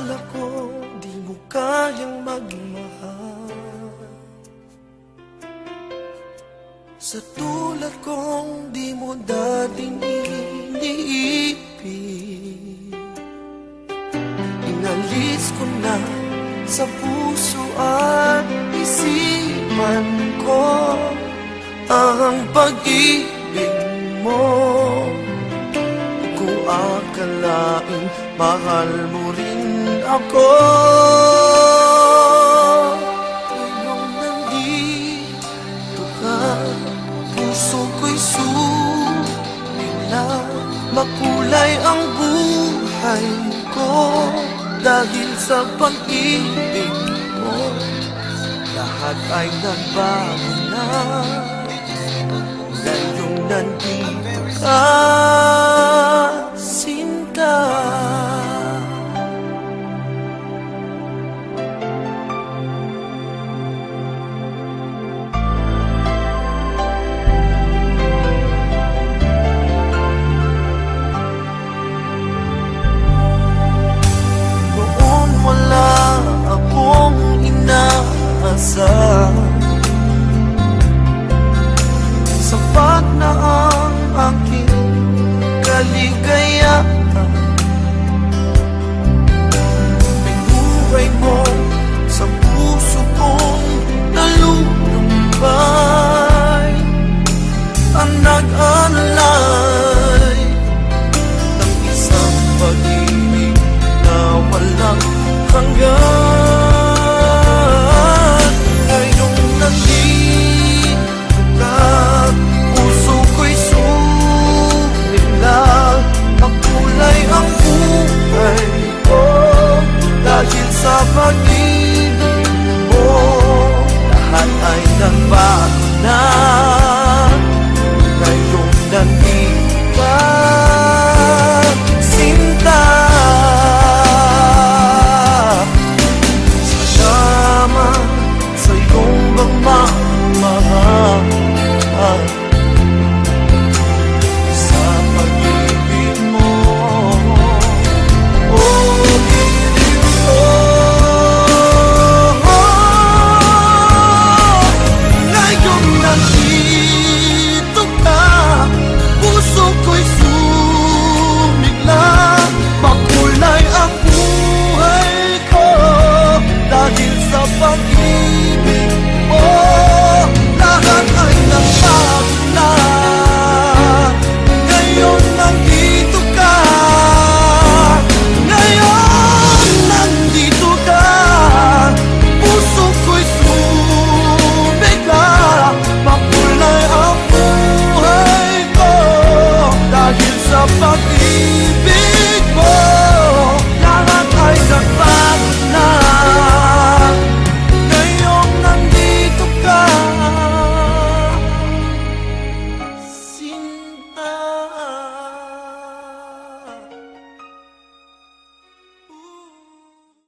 akala ko di mo kayang magmahal. Sa tulad kong di mo dating iniibig, inalis ko na sa puso at isipan ko ang pag-ibig mo. Kung akalain mahal mo rin ako, ngayong nandito ka, puso ko'y sulit na. Makulay ang buhay ko dahil sa pag-ibig mo. Lahat ay nagbago na ngayong nandito ka, Sinta. Noon wala akong inaasal, sapat na ang aking kaligayahan. May buhay mo sa puso kong nalulumbay, ang nag-alay ng isang pag-ibig na walang hanggan.